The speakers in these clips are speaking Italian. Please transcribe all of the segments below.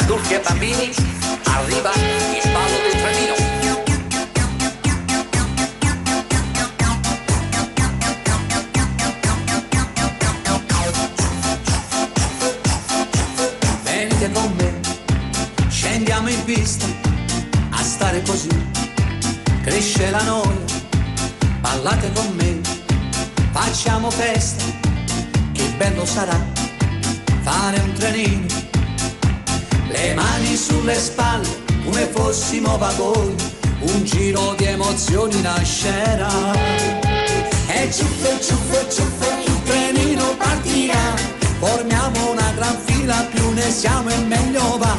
Adulti e bambini, arriva il ballo del trenino. Venite con me, scendiamo in pista, a stare così, cresce la noia, ballate con me, facciamo festa, che bello sarà fare un trenino, le mani sulle spalle come fossimo vagoni, un giro di emozioni nascerà, e ciuffo, ciuffo, ciuffo, il trenino partirà, formiamo una gran fila, più ne siamo e meglio va,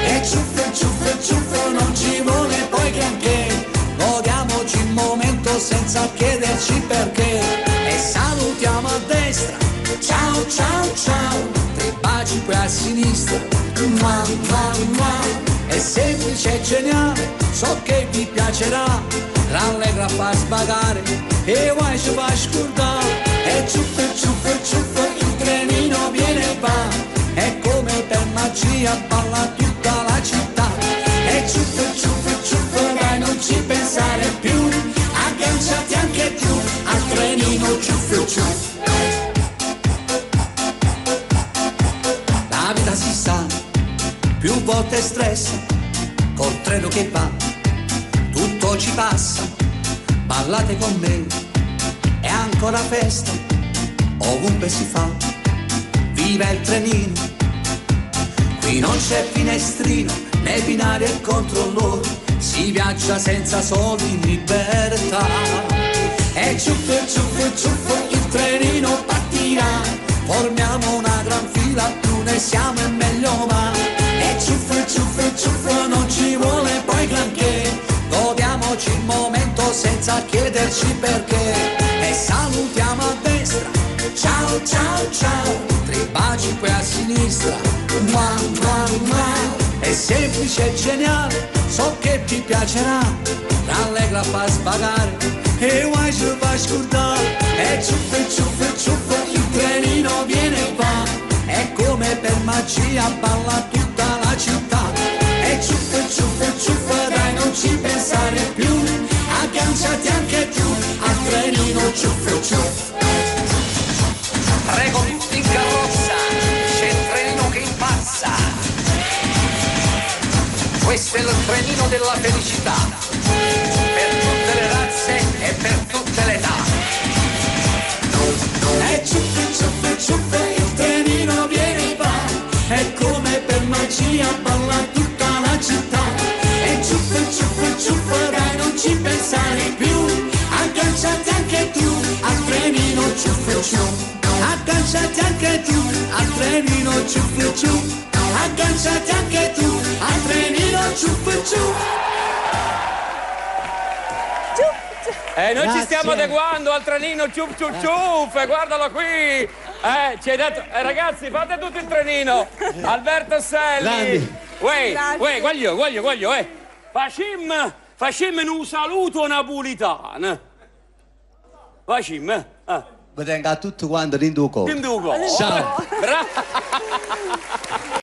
e ciuffo, ciuffo, ciuffo, non ci vuole poi granché, godiamoci il momento senza chiederci perché, e salutiamo a destra, ciao ciao ciao, tre baci poi a sinistra, mua, mua, mua. È semplice e geniale, so che vi piacerà, rallegra fa sbagare e vai ci fa scordare, e ciuffo, ciuffo, ciuffo, il trenino viene e va, è come per magia balla tutta la città, e ciuffo, ciuffo, ciuffo, dai non ci pensare più, agganciati anche tu al trenino ciuffo, ciuffo. La vita si sa, più volte stressa, col treno che va, tutto ci passa, ballate con me, è ancora festa, ovunque si fa, viva il trenino, qui non c'è finestrino, né binari e controllori, si viaggia senza soldi in libertà, e ciuffo, ciuffo, ciuffo, il trenino partirà, formiamo una gran fila, più ne siamo e meglio va, e ciuffo, ciuffo, ciuffo, non ci vuole poi granché, godiamoci il momento senza chiederci perché, e salutiamo a destra, ciao ciao ciao, tre baci poi a sinistra, mua, mua, mua. È semplice e geniale, so che ti piacerà, rallegra fa sbagare e vai ci fa scordare, e ciuffo, ciuffo, ciuffo, il trenino viene e va, è come per magia balla tutta la città, e ciuffo, ciuffo, ciuffo, dai non ci pensare più, agganciati anche tu al trenino ciuffo, ciuffo. Prego tutti in carrozza, c'è il trenino che impazza, questo è il trenino della felicità, per tutte le razze e per tutte le età. E ciuffo, ciuffo, ciuffo, il trenino viene e va, è come per magia balla tutta la città, e ciuffo, ciuffo, ciuffo, dai non ci pensare più, agganciati anche tu al trenino ciuffo, ciuffo, agganciati anche tu al trenino ciuffo, ciuffo, agganciati anche tu al trenino ciuffo, ciuffo. Noi ci stiamo adeguando al trenino ciuff ciuff ciuff, guardalo qui! Ci hai detto, ragazzi, fate tutto il trenino! Alberto Selli! Uè, guaglio, facciamo un saluto napolitano! Facciamo, Vi tengo a tutti quanti in due cose. Ciao! Bravo!